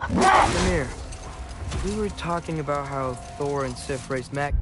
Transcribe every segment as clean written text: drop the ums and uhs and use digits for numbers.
Mimir, we were talking about how Thor and Sif raised Mac.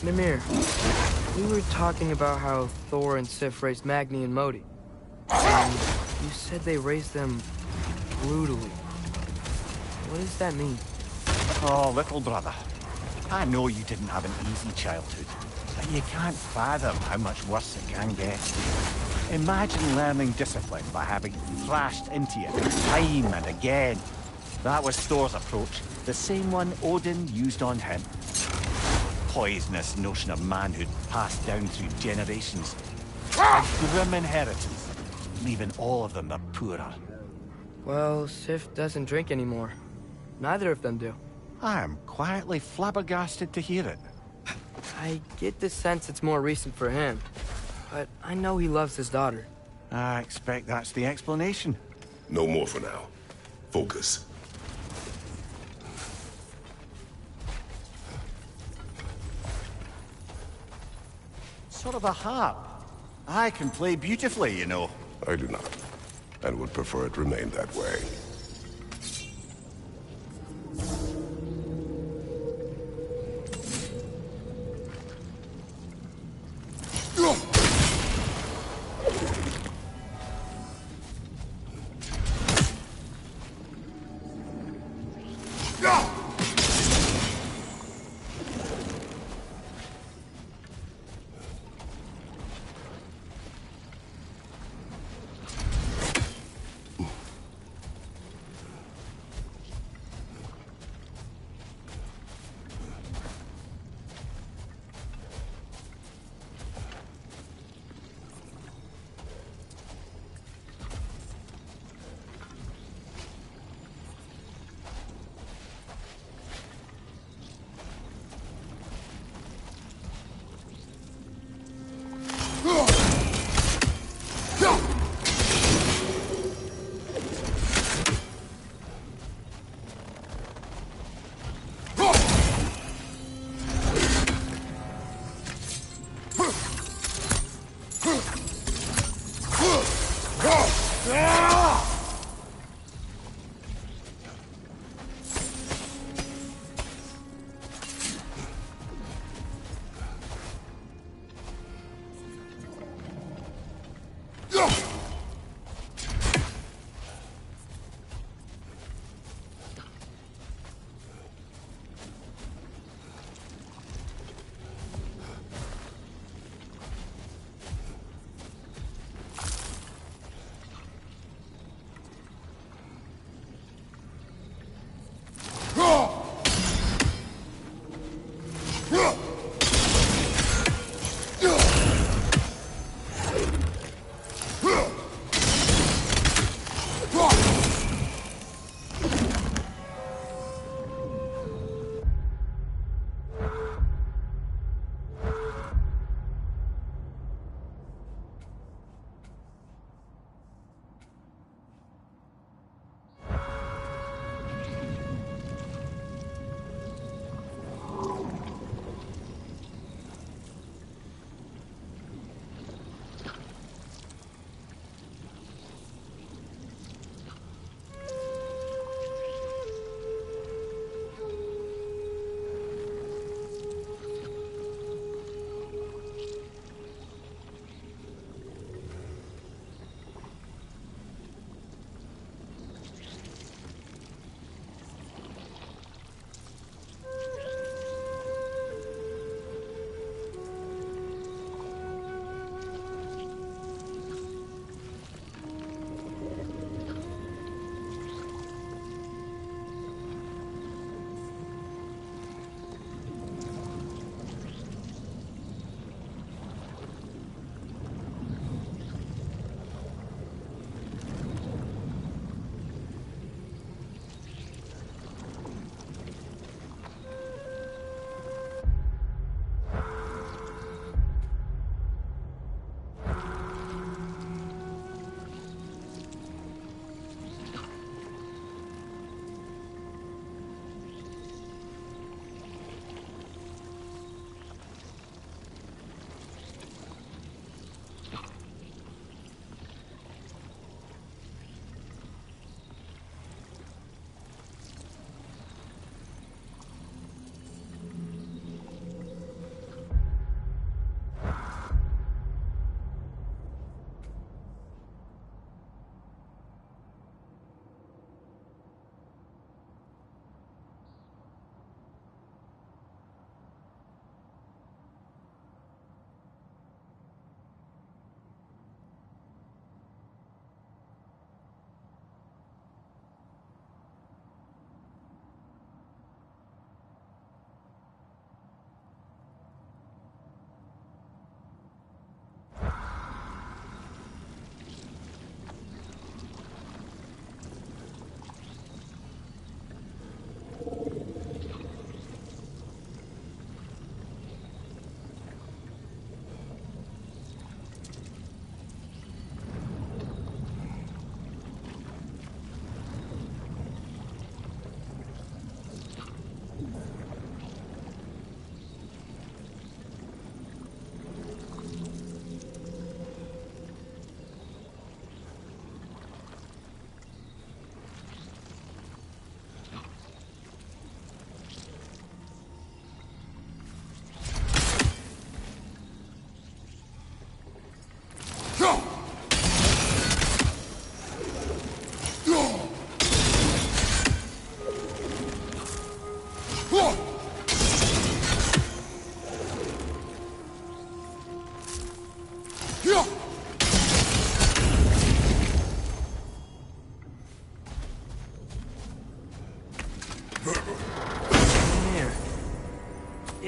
Mimir, we were talking about how Thor and Sif raised Magni and Modi. And you said they raised them brutally. What does that mean? Oh, little brother. I know you didn't have an easy childhood, but you can't fathom how much worse it can get. Imagine learning discipline by having thrashed into you time and again. That was Thor's approach, the same one Odin used on him. Poisonous notion of manhood passed down through generations. A grim inheritance, leaving all of them the poorer. Well, Sif doesn't drink anymore. Neither of them do. I am quietly flabbergasted to hear it. I get the sense it's more recent for him, but I know he loves his daughter. I expect that's the explanation. No more for now. Focus. Sort of a harp. I can play beautifully, you know. I do not, and would prefer it remain that way.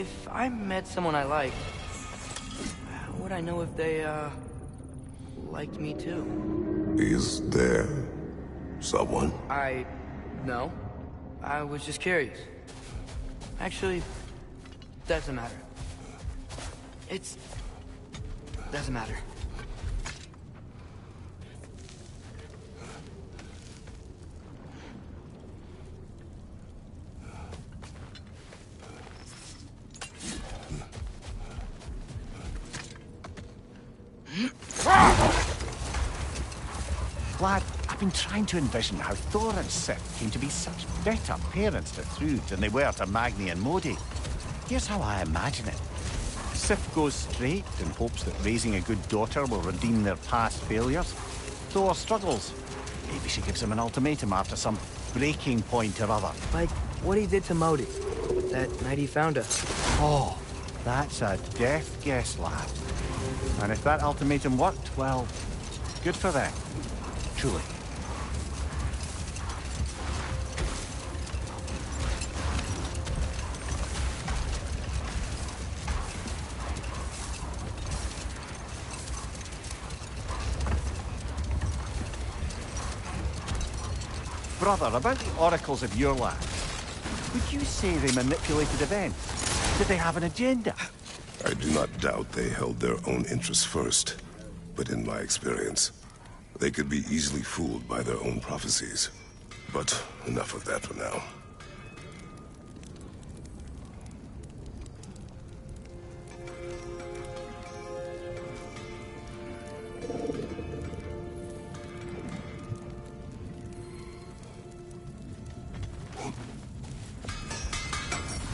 if I met someone I liked, how would I know if they, liked me too? Is there someone? No. I was just curious. Actually, doesn't matter. Doesn't matter. Lad, I've been trying to envision how Thor and Sif came to be such better parents to Thrud than they were to Magni and Modi. Here's how I imagine it. Sif goes straight in hopes that raising a good daughter will redeem their past failures. Thor struggles. Maybe she gives him an ultimatum after some breaking point or other. Like what he did to Modi, that night he found us. Oh, that's a deft guess, lad. And if that ultimatum worked, well, good for them. Truly. Brother, about the oracles of your land, would you say they manipulated events? Did they have an agenda? I do not doubt they held their own interests first. But in my experience, they could be easily fooled by their own prophecies. But enough of that for now.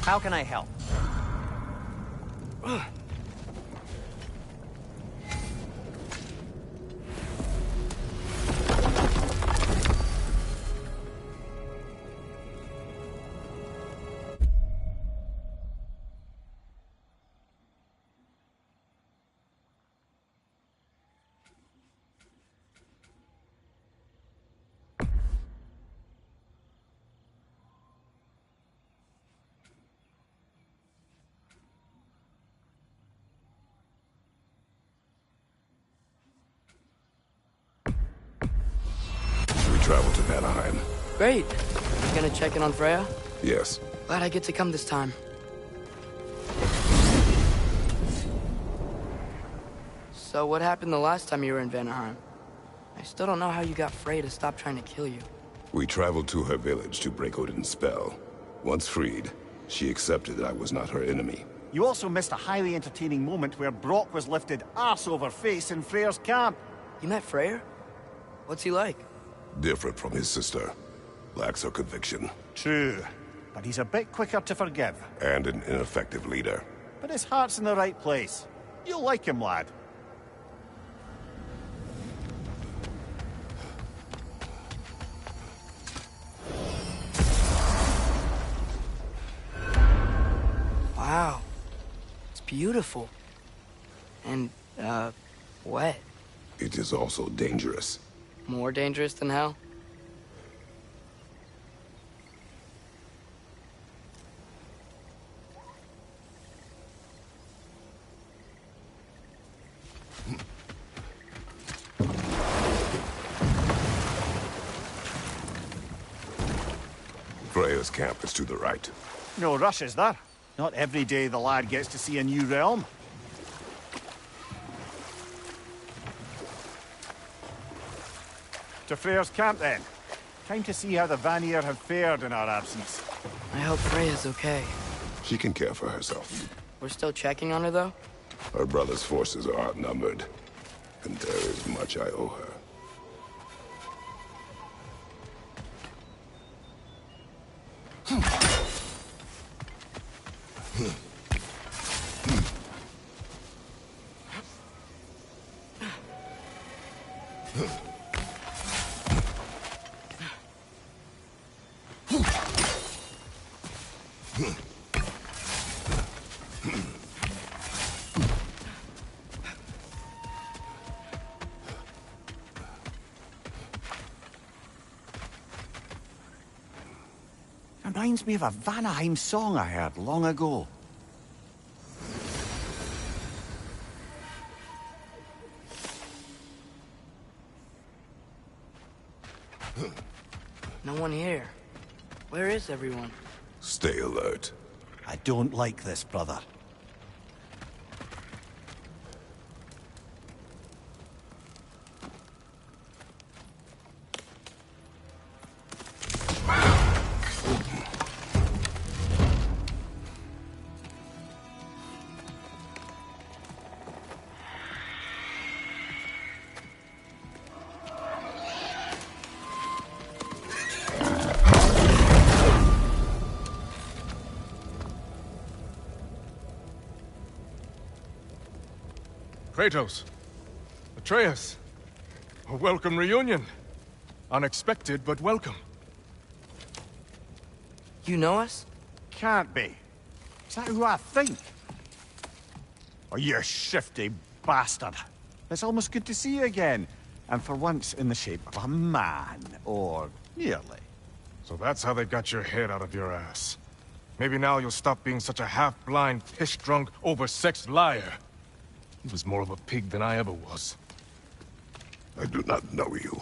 How can I help? Travel to Vanaheim. Great. You gonna check in on Freya? Yes. Glad I get to come this time. So what happened the last time you were in Vanaheim? I still don't know how you got Freya to stop trying to kill you. We traveled to her village to break Odin's spell. Once freed, she accepted that I was not her enemy. You also missed a highly entertaining moment where Brock was lifted arse over face in Freyr's camp. You met Freyr? What's he like? Different from his sister. Lacks her conviction. True, but he's a bit quicker to forgive. And an ineffective leader. But his heart's in the right place. You'll like him, lad. Wow. It's beautiful. And, wet. It is also dangerous. More dangerous than hell? Freya's camp is to the right. No rush, is there? Not every day the lad gets to see a new realm. To Freyr's camp, then. Time to see how the Vanir have fared in our absence. I hope Freya's okay. She can care for herself. We're still checking on her, though? Her brother's forces are outnumbered, and there is much I owe her. Reminds me of a Vanaheim song I heard long ago. No one here. Where is everyone? Stay alert. I don't like this, brother. Kratos. Atreus. A welcome reunion. Unexpected, but welcome. You know us? Can't be. Is that who I think? Oh, you shifty bastard. It's almost good to see you again. And for once in the shape of a man, or nearly. So that's how they got your head out of your ass. Maybe now you'll stop being such a half-blind, piss-drunk, oversexed liar. He was more of a pig than I ever was. I do not know you.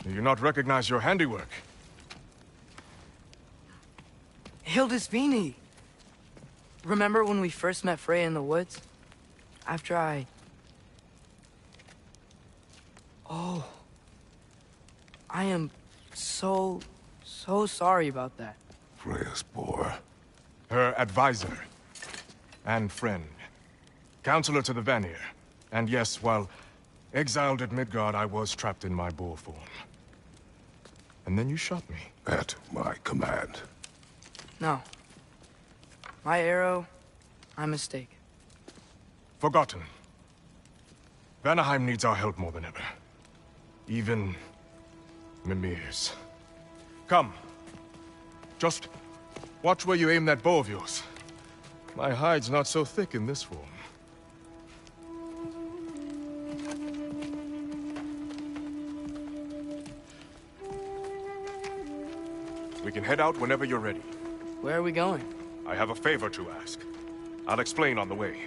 Do you not recognize your handiwork? Hildisvini! Remember when we first met Freya in the woods? After I... Oh. I am so sorry about that. Freya's boar. Her advisor. And friend. Counselor to the Vanir. And yes, while exiled at Midgard, I was trapped in my boar form. And then you shot me. At my command. No. My arrow, my mistake. Forgotten. Vanaheim needs our help more than ever. Even Mimir's. Come. Just watch where you aim that bow of yours. My hide's not so thick in this form. We can head out whenever you're ready. Where are we going? I have a favor to ask. I'll explain on the way.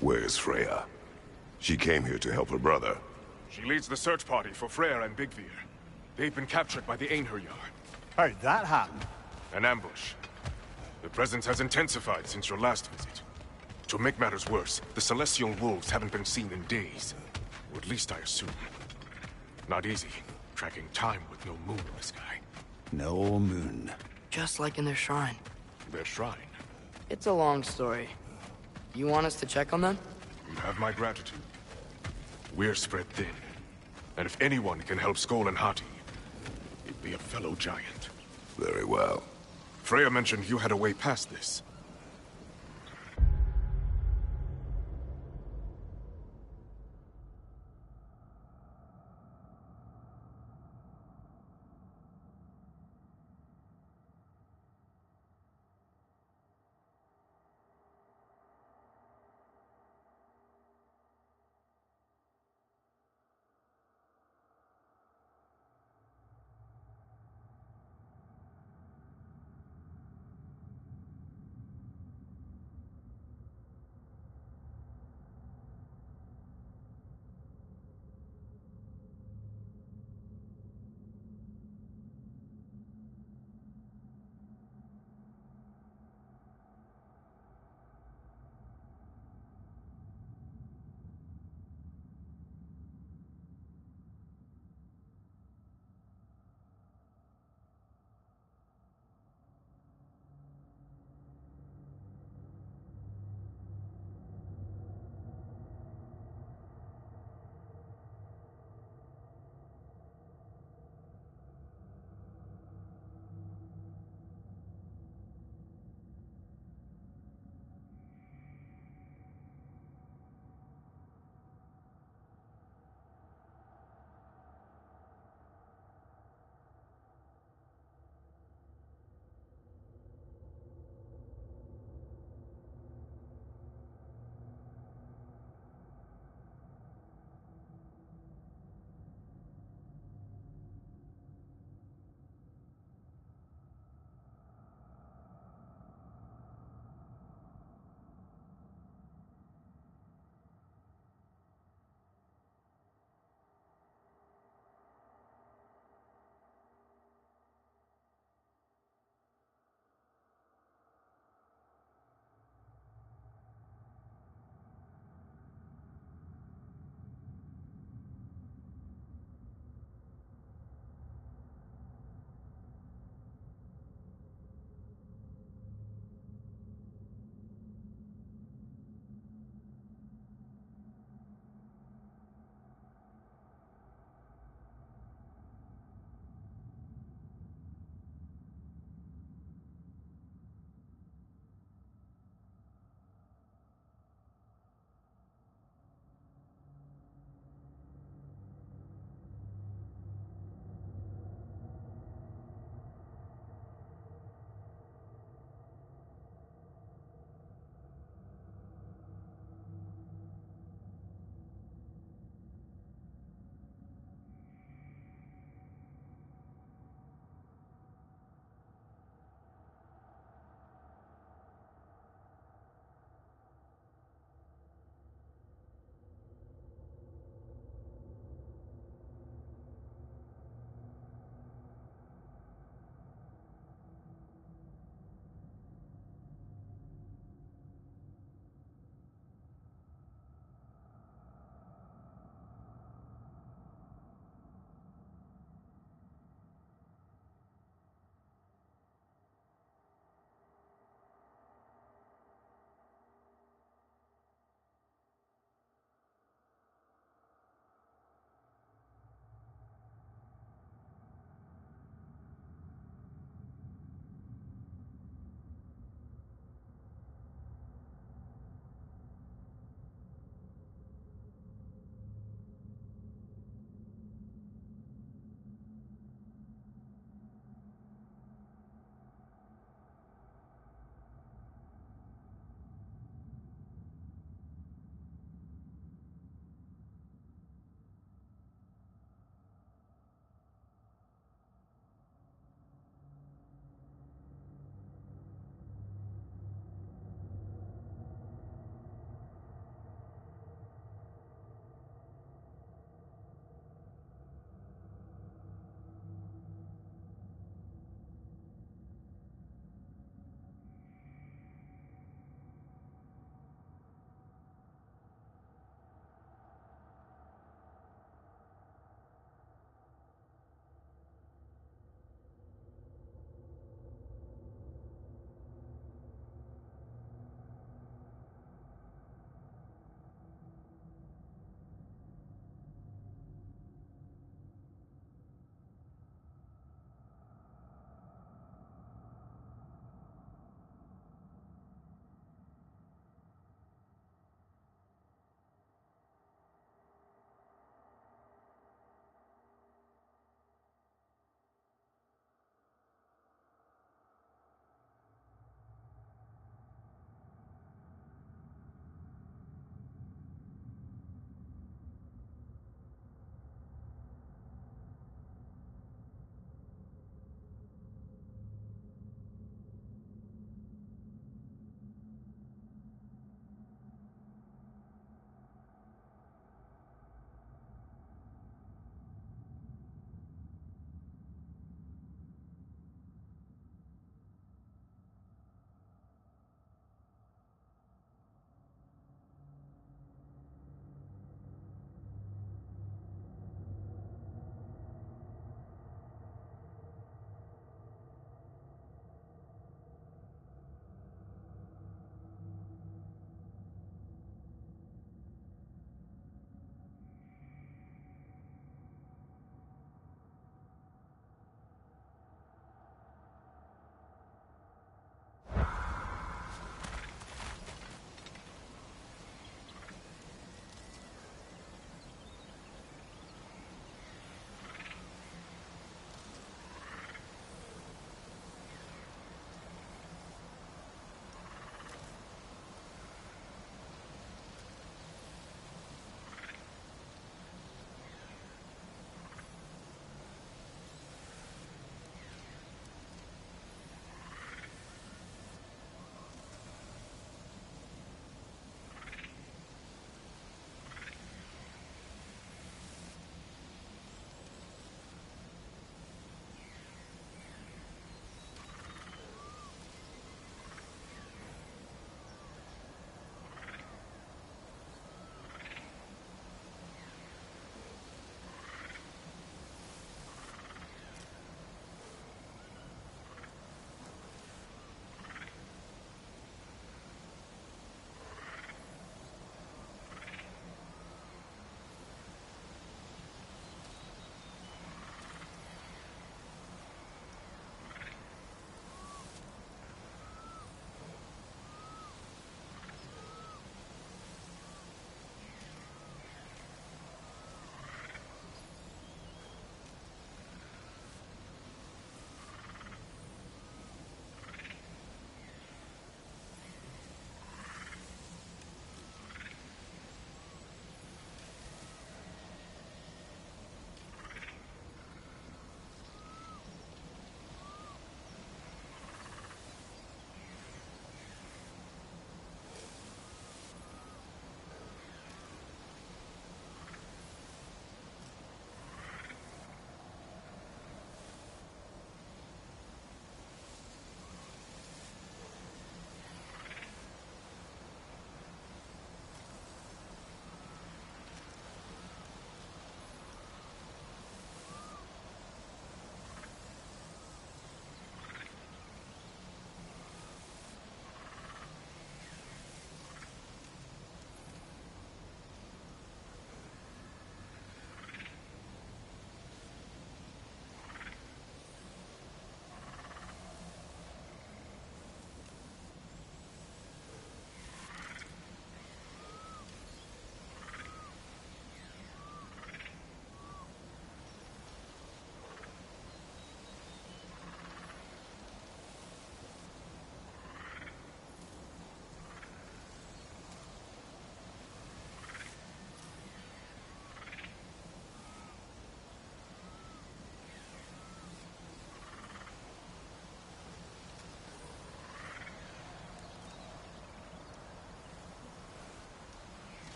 Where's Freya? She came here to help her brother. She leads the search party for Freyr and Bigvir. They've been captured by the Einherjar. How'd that happen? An ambush. The presence has intensified since your last visit. To make matters worse, the Celestial Wolves haven't been seen in days. Or at least I assume. Not easy, tracking time with no moon in the sky. No moon. Just like in their shrine. Their shrine. It's a long story. You want us to check on them? You have my gratitude. We're spread thin. And if anyone can help Skoll and Hati, it'd be a fellow giant. Very well. Freya mentioned you had a way past this.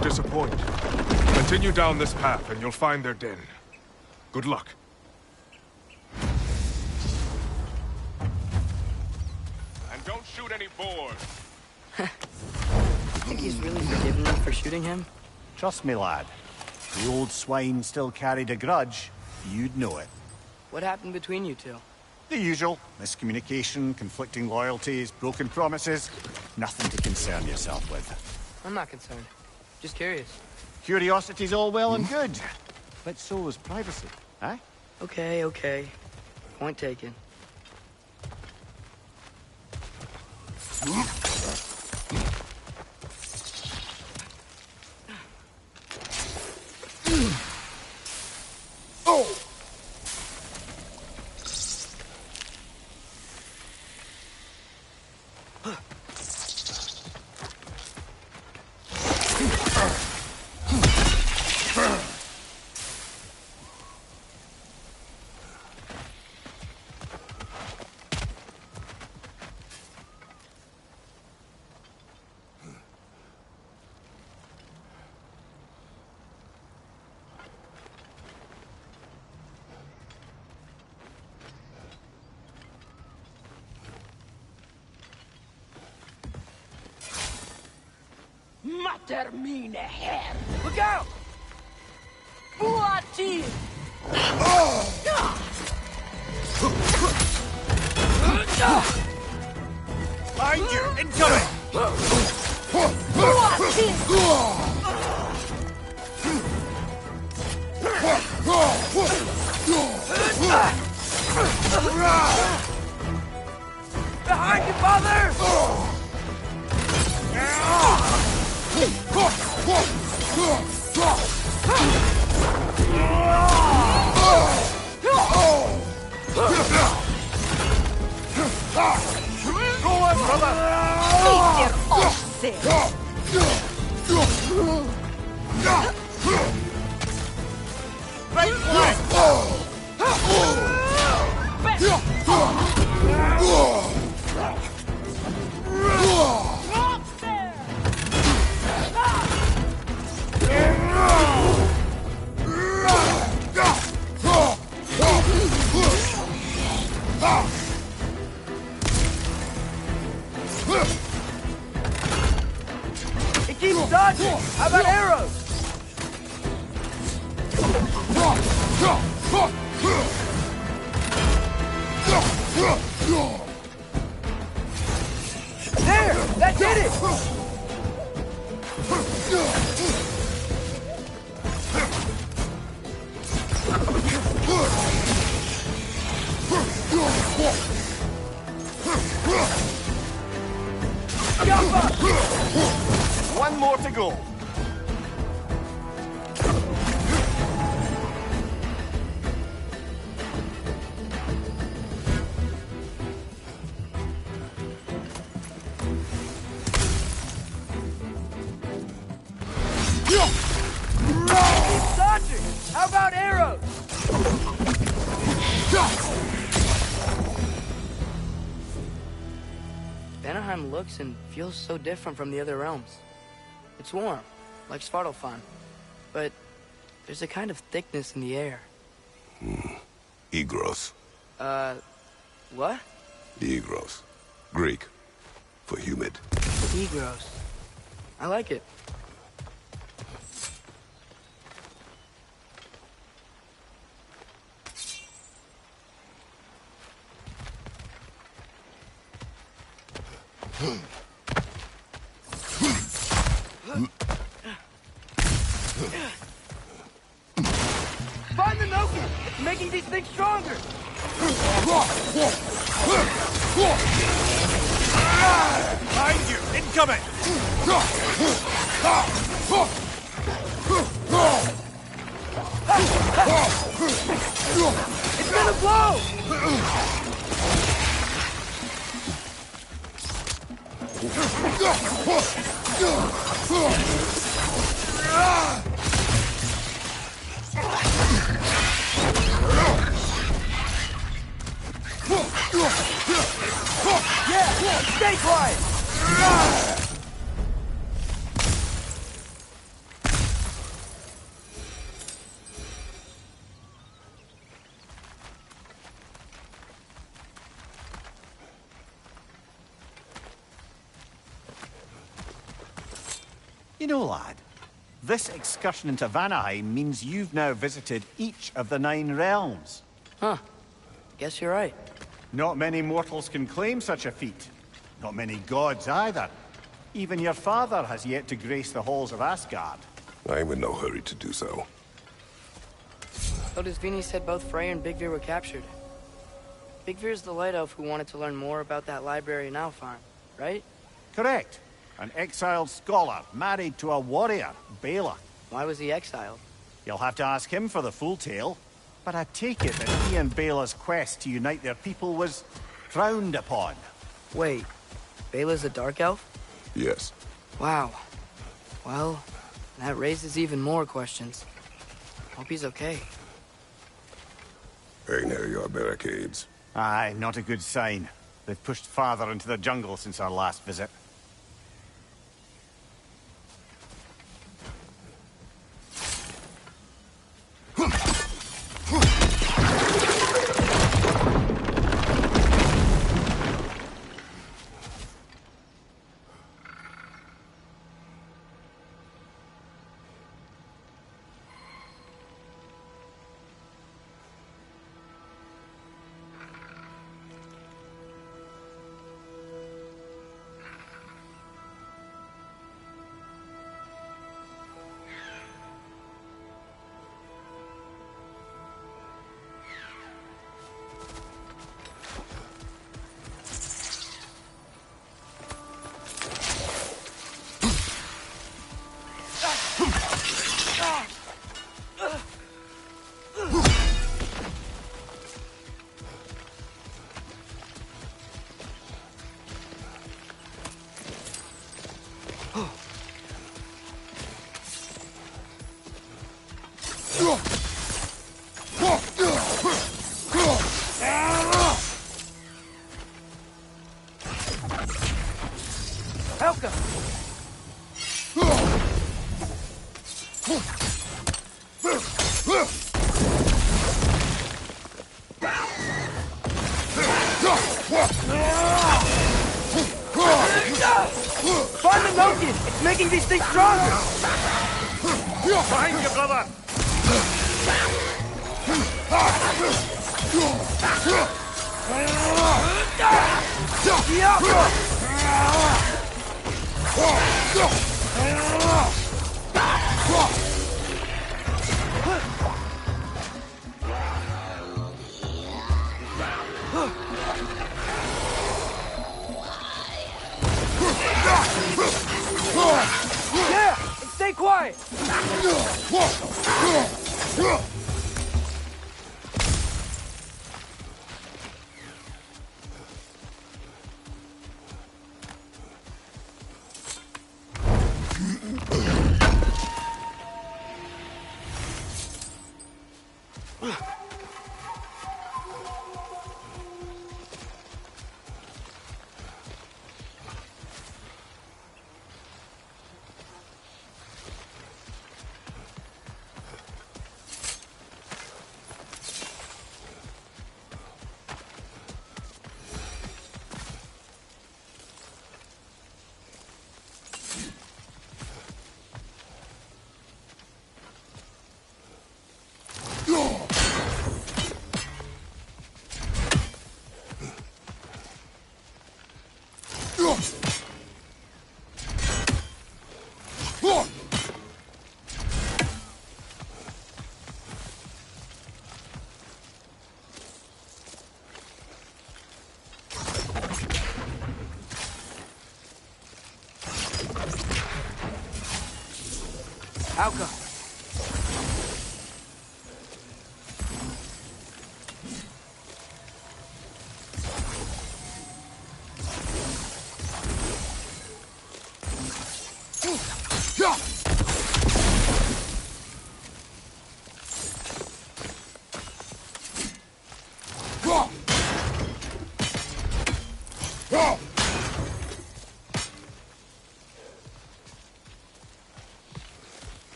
Disappoint. Continue down this path and you'll find their den. Good luck. And don't shoot any boars. Think he's really forgiven me for shooting him? Trust me, lad. If the old swine still carried a grudge, you'd know it. What happened between you two? The usual. Miscommunication, conflicting loyalties, broken promises. Nothing to concern yourself with. I'm not concerned. Just curious. Curiosity's all well and good, but so is privacy, eh? Okay, okay. Point taken. Mater mine her! Look out! Buati! Mind you, incoming! Behind you, father! Go on, brother! Peter Osse! Right flank! Drop there! There! That did it! One more to go. Keep dodging! How about arrows? Vanaheim looks and feels so different from the other realms. It's warm, like Svartalfheim, but there's a kind of thickness in the air. Egros. What? Egros. Greek. For humid. Egros. I like it. Find the Noki! It's making these things stronger! Behind you! Incoming! It's gonna blow! Yeah! Stay quiet! You know, lad, this excursion into Vanaheim means you've now visited each of the 9 realms. Huh. Guess you're right. Not many mortals can claim such a feat. Not many gods either. Even your father has yet to grace the halls of Asgard. I'm in no hurry to do so. So does Vini said both Frey and Big Veer were captured. Big Veer's the light elf who wanted to learn more about that library in Alfheim, right? Correct. An exiled scholar married to a warrior, Bela. Why was he exiled? You'll have to ask him for the full tale. But I take it that he and Bela's quest to unite their people was frowned upon. Wait, Bela's a dark elf? Yes. Wow. Well, that raises even more questions. Hope he's okay. Ain't near your barricades. Aye, not a good sign. They've pushed farther into the jungle since our last visit. Helka! Find the Nokian! It's making these things stronger! Behind you, brother! Yeah! And stay quiet! Alka.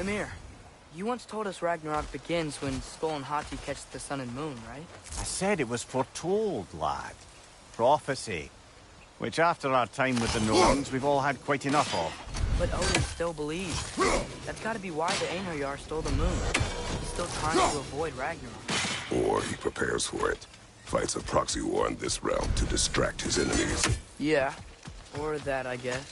Emir, you once told us Ragnarok begins when Skull and Hati catch the sun and moon, right? I said it was foretold, lad. Prophecy. Which after our time with the Norns, we've all had quite enough of. But Odin still believes. That's gotta be why the Einherjar stole the moon. He's still trying to avoid Ragnarok. Or he prepares for it. Fights a proxy war in this realm to distract his enemies. Yeah. Or that, I guess.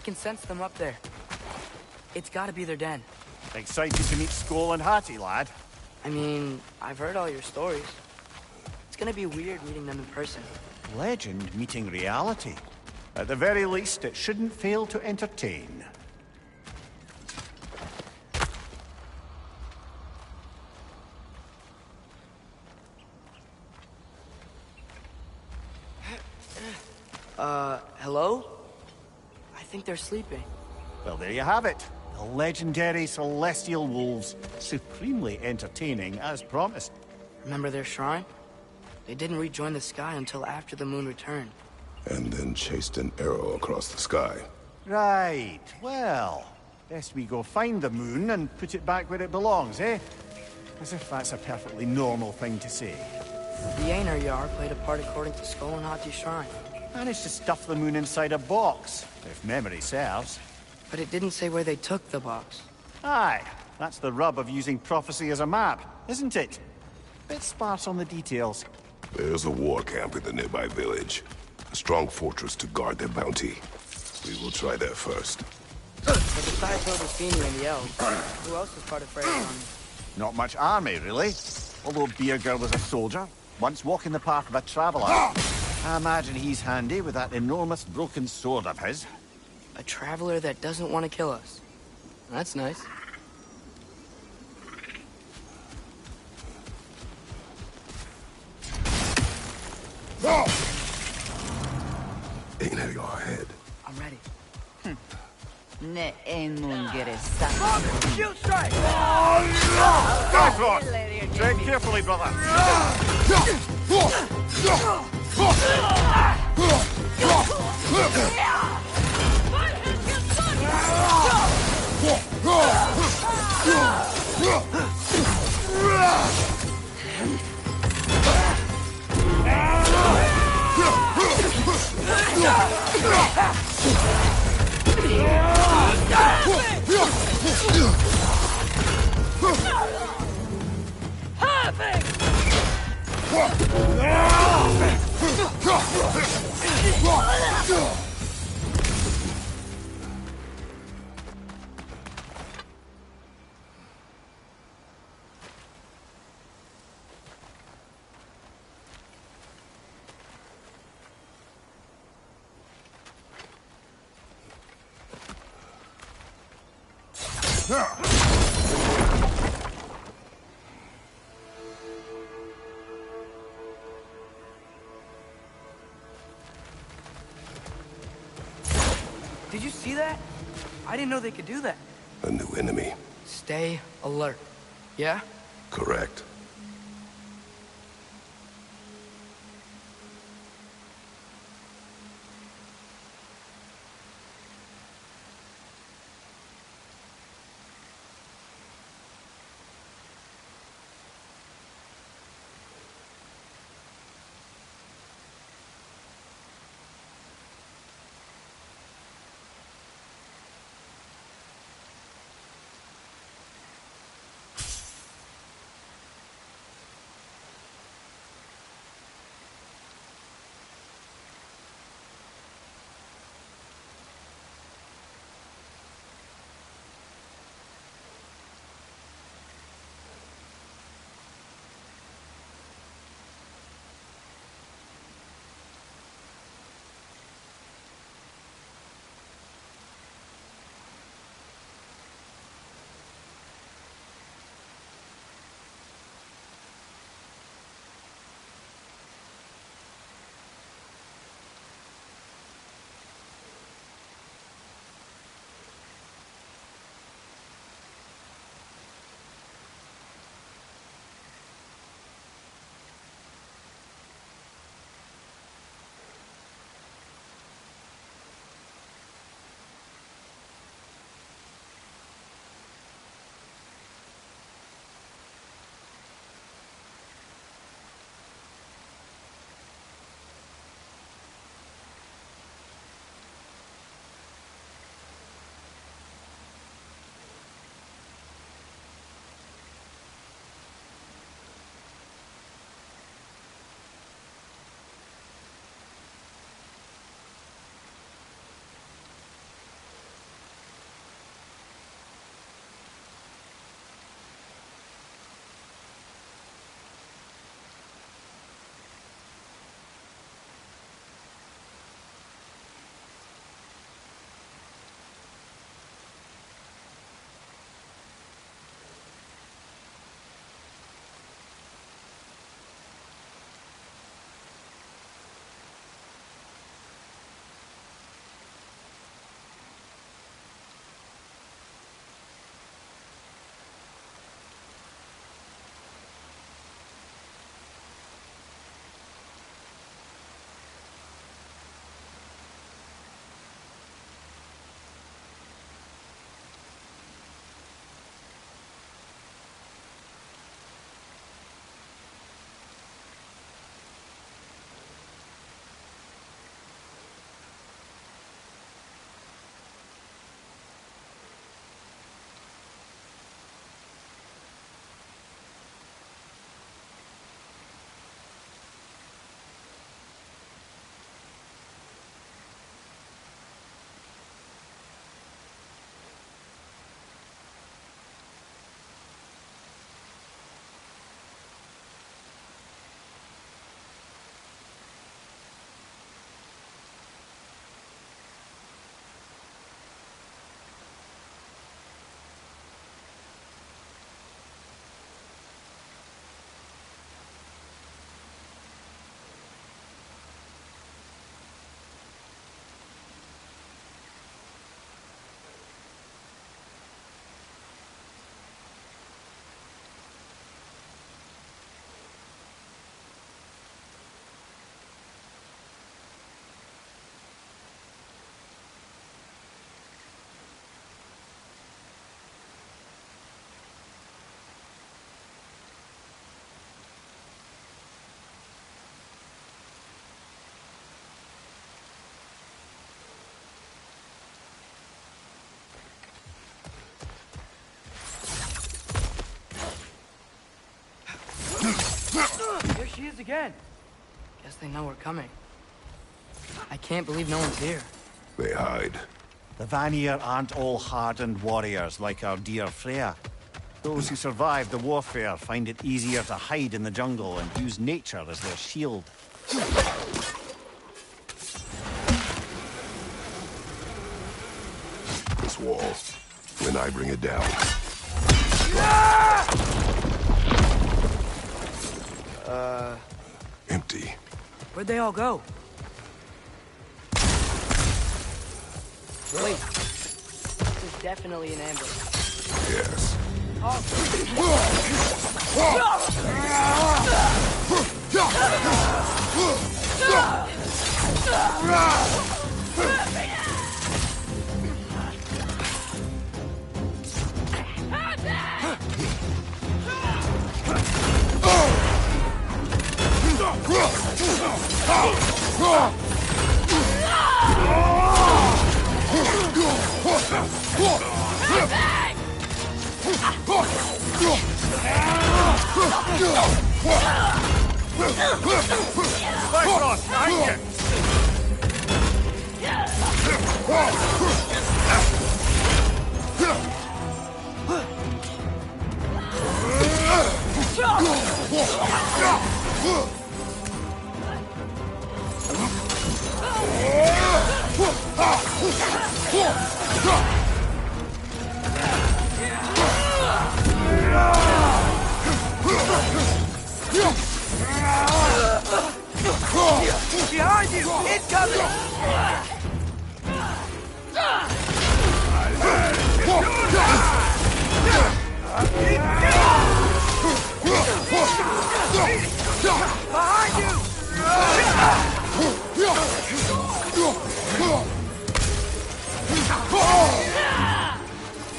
can sense them up there. It's gotta be their den. Excited to meet Skoll and Hattie, lad? I mean, I've heard all your stories. It's gonna be weird meeting them in person. Legend meeting reality. At the very least, it shouldn't fail to entertain. Hello? I think they're sleeping. Well, there you have it. The legendary Celestial Wolves. Supremely entertaining, as promised. Remember their shrine? They didn't rejoin the sky until after the moon returned. And then chased an arrow across the sky. Right. Well, best we go find the moon and put it back where it belongs, eh? As if that's a perfectly normal thing to say. The Einherjar played a part according to Skoll and Hattie's shrine. Managed to stuff the moon inside a box, if memory serves. But it didn't say where they took the box. Aye, that's the rub of using prophecy as a map, isn't it? Bit sparse on the details. There's a war camp in the nearby village. A strong fortress to guard their bounty. We will try there first. But besides Odysseini and the elves, who else is part of Freyr's army? Not much army, really. Although Birger was a soldier, once walking the path of a traveler. I imagine he's handy with that enormous broken sword of his. A traveler that doesn't want to kill us. That's nice. Einherjar ahead. I'm ready. Ne emun geresa. Shield strike! Bifrost! Tread carefully, brother. Did you see that? I didn't know they could do that. A new enemy. Stay alert. Yeah? Correct. she is again. Guess they know we're coming. I can't believe no one's here. They hide. The Vanir aren't all hardened warriors like our dear Freya. Those who survive the warfare find it easier to hide in the jungle and use nature as their shield. This wall. When I bring it down. Empty. Where'd they all go? Wait. This is definitely an ambush. Yes. Behind you! Incoming! Behind you!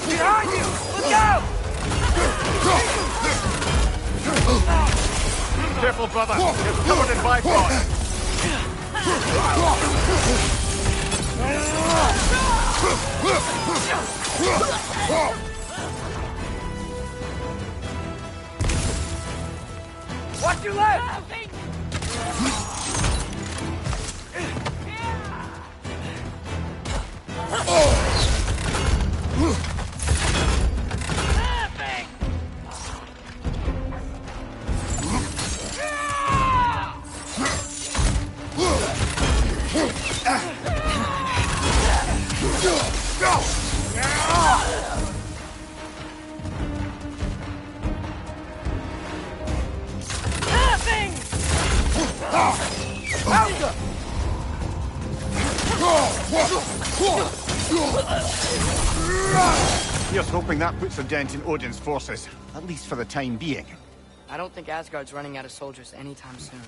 Behind you! Look out! Careful, brother! You're covered in Bifrost! Watch your left! Here's hoping that puts a dent in Odin's forces, at least for the time being. I don't think Asgard's running out of soldiers anytime soon.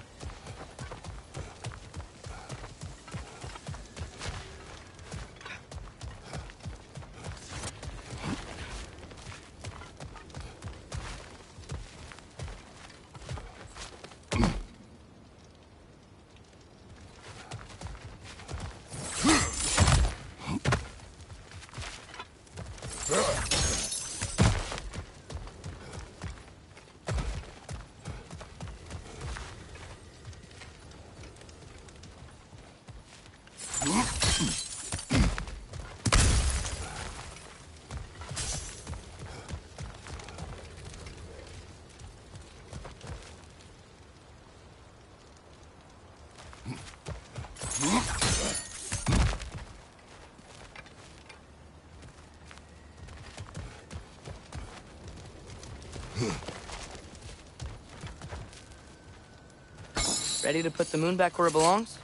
Ready to put the moon back where it belongs?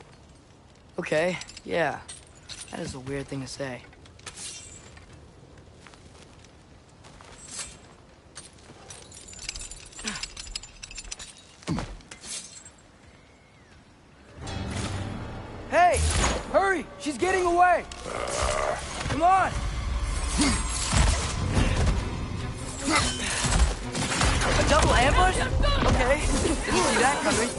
Okay, yeah. That is a weird thing to say. Hey! Hurry! She's getting away! Come on! A double ambush? Okay, didn't see that coming.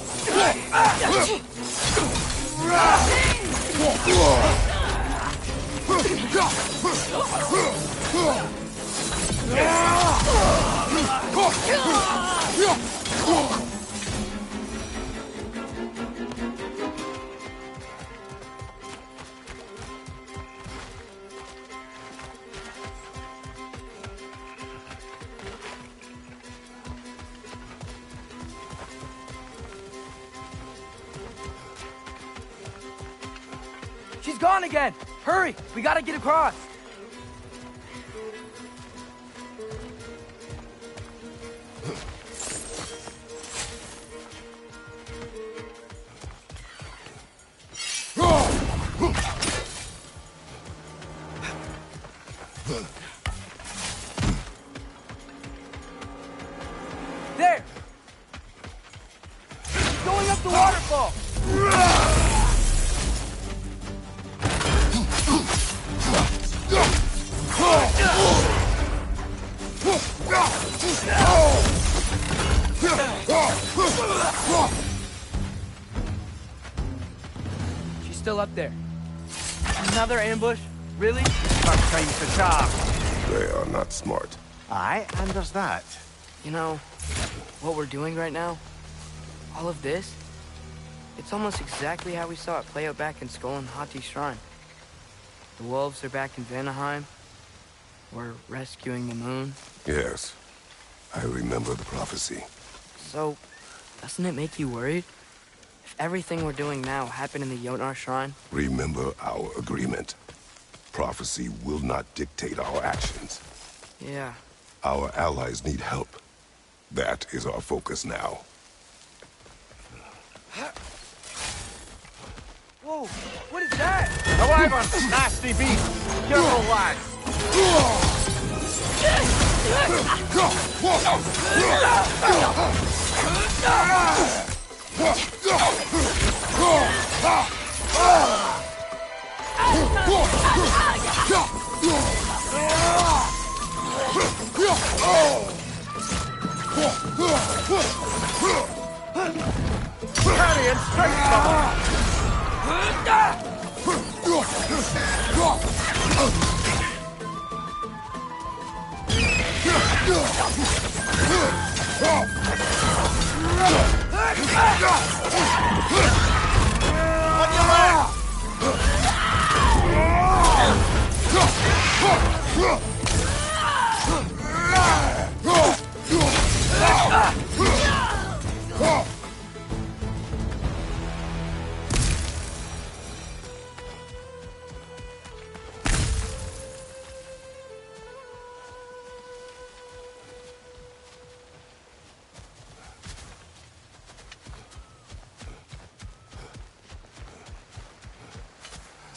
gone again! Hurry! We gotta get across! There! He's going up the waterfall! She's still up there. Another ambush? Really? First time's the charm. They are not smart. Aye, and there's that. You know, what we're doing right now, all of this, it's almost exactly how we saw it play out back in Skull and Hati's shrine. The wolves are back in Vanaheim. We're rescuing the moon. Yes, I remember the prophecy. So, doesn't it make you worried? If everything we're doing now happened in the Jotnar shrine? Remember our agreement. Prophecy will not dictate our actions. Yeah. Our allies need help. That is our focus now. Whoa, what is that? The wyvern! Nasty beast! Careful, lads! Carry and strike someone! On your mark!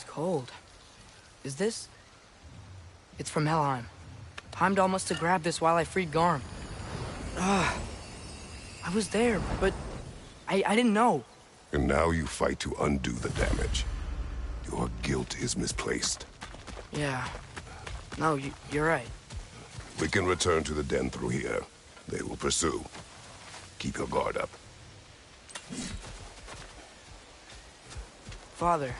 Cold. Is this? It's from Helheim. Heimdall must have grabbed this while I freed Garm. I was there, but I didn't know. And now you fight to undo the damage. Your guilt is misplaced. Yeah. No, you're right. We can return to the den through here. They will pursue. Keep your guard up. Father,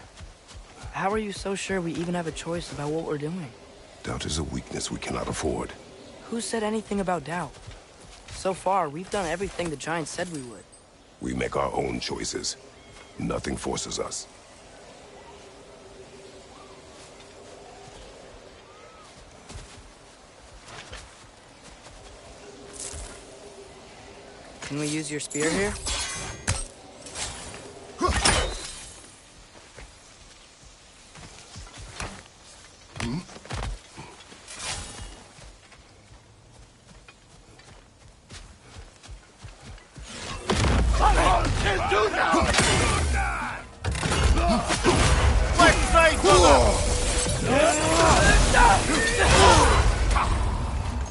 how are you so sure we even have a choice about what we're doing? Doubt is a weakness we cannot afford. Who said anything about doubt? So far, we've done everything the Giants said we would. We make our own choices. Nothing forces us. Can we use your spear here?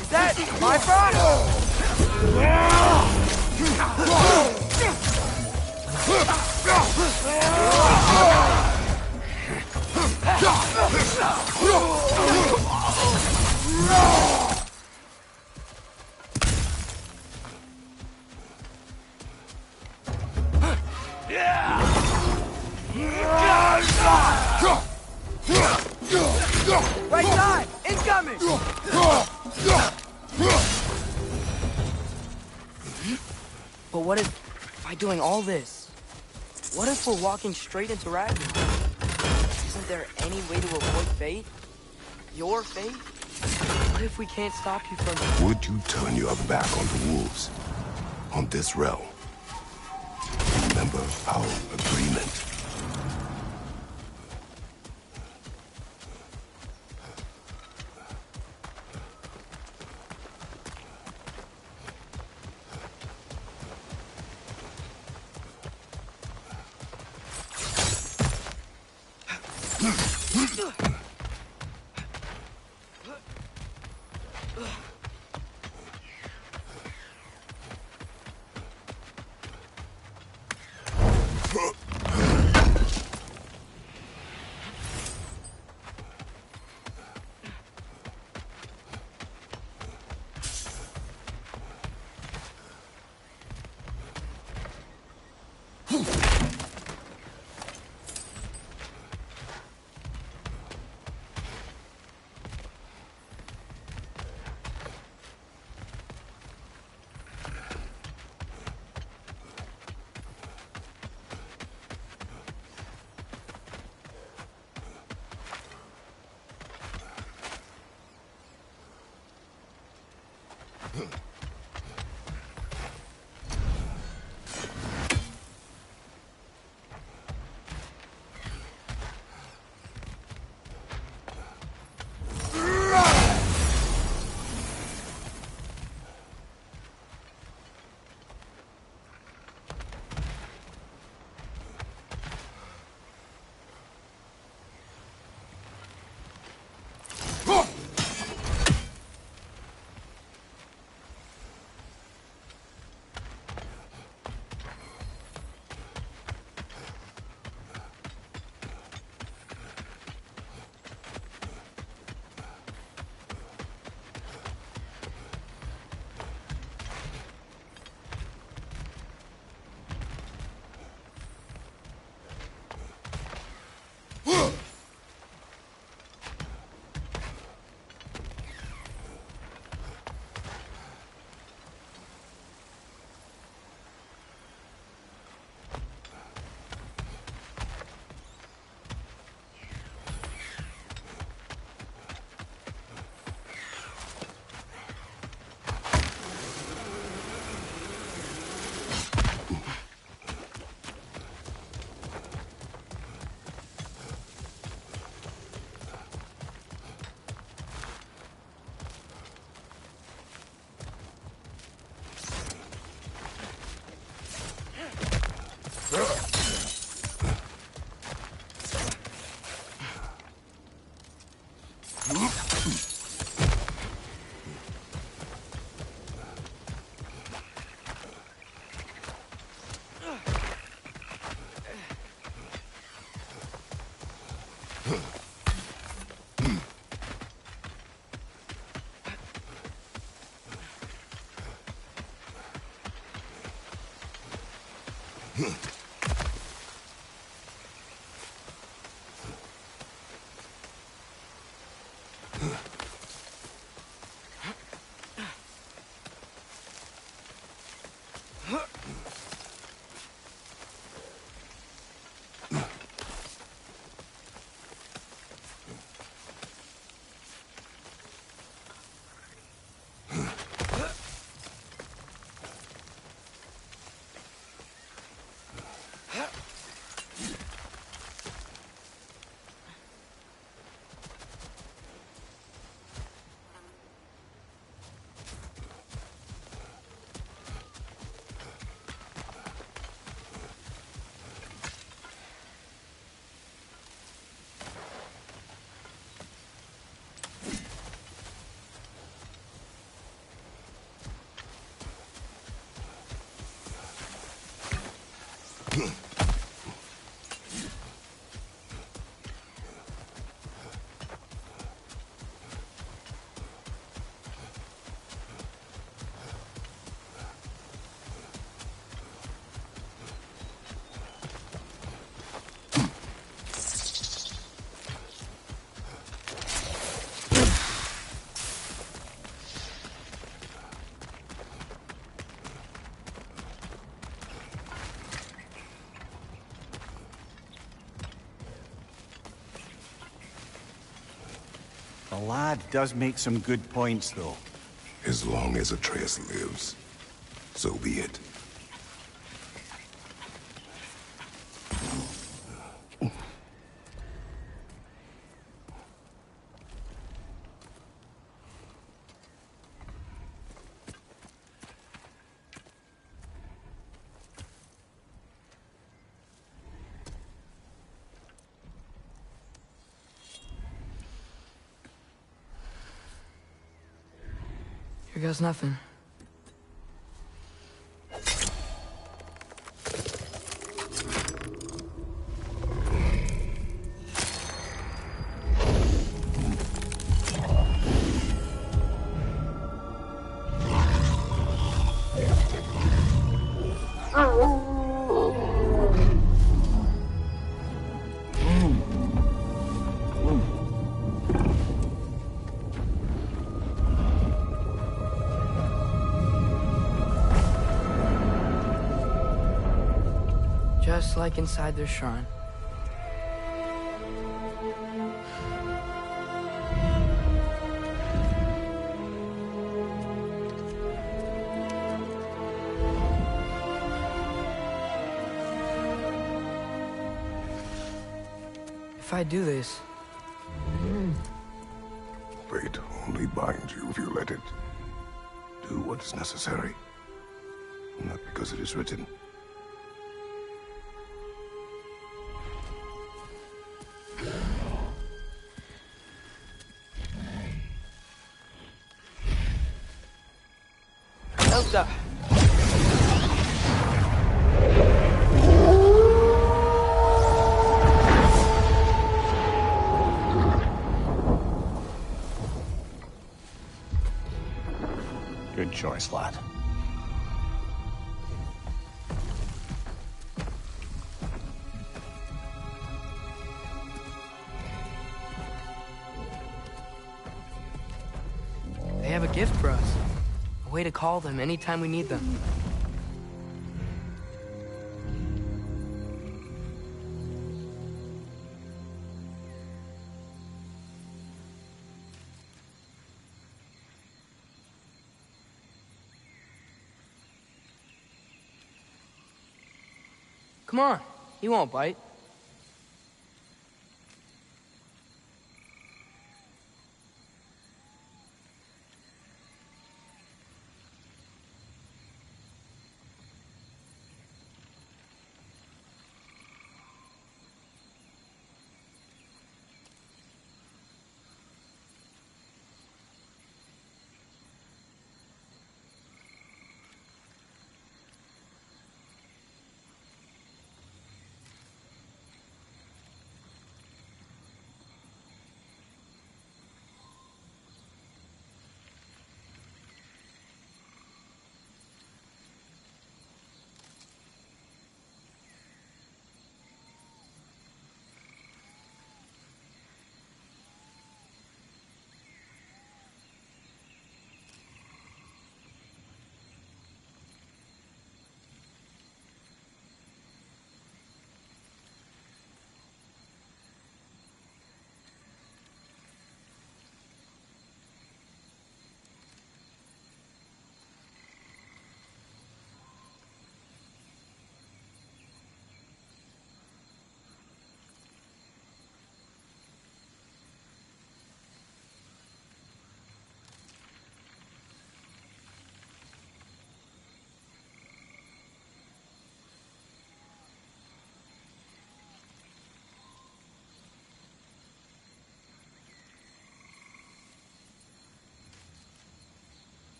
Is that my front? Right side! Incoming! But what if, by doing all this, what if we're walking straight into Ragnarok? Isn't there any way to avoid fate? Your fate? What if we can't stop you from... Would you turn your back on the wolves? On this realm? Remember our agreement. The lad does make some good points, though. As long as Atreus lives, so be it. Here goes nothing. Just like inside their shrine. If I do this... Fate only binds you if you let it. Do what is necessary. Not because it is written. Elsa! Good choice, lad. They have a gift for us. A way to call them anytime we need them. Come on, he won't bite.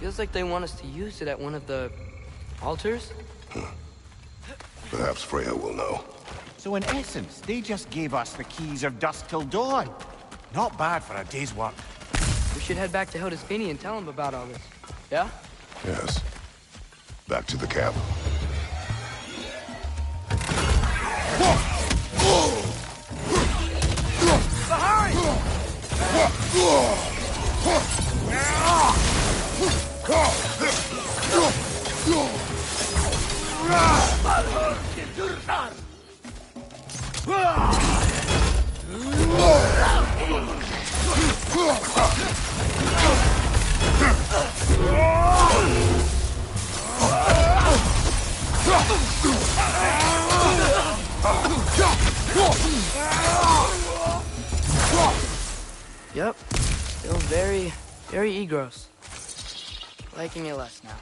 Feels like they want us to use it at one of the... altars? Perhaps Freya will know. So in essence, they just gave us the keys of dusk till dawn. Not bad for a day's work. We should head back to Hildesfinia and tell him about all this. Yeah? Yes. Back to the camp. Yep. Still very, very Egros. Liking it less now.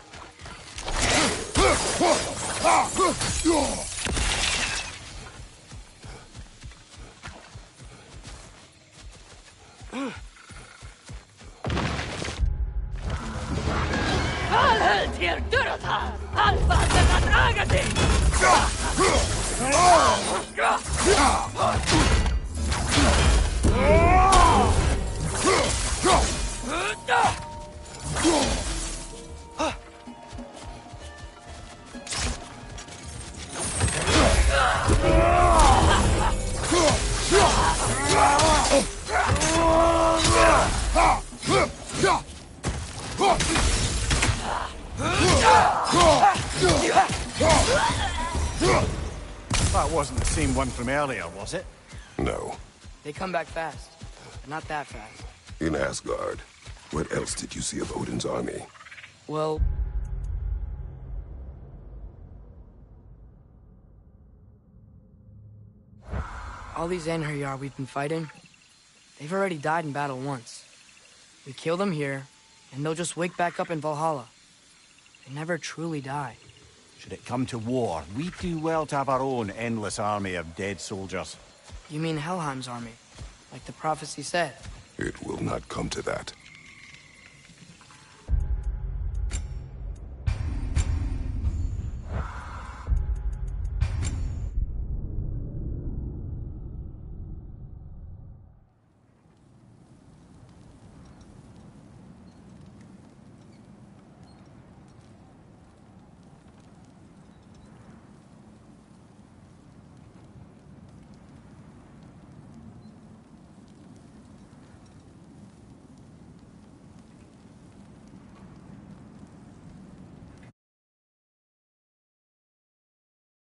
That wasn't the same one from earlier, was it? No. They come back fast. But not that fast. In Asgard, what else did you see of Odin's army? Well... all these Einherjar we've been fighting, they've already died in battle once. We kill them here, and they'll just wake back up in Valhalla. They never truly die. Should it come to war, we do well to have our own endless army of dead soldiers. You mean Helheim's army, like the prophecy said? It will not come to that.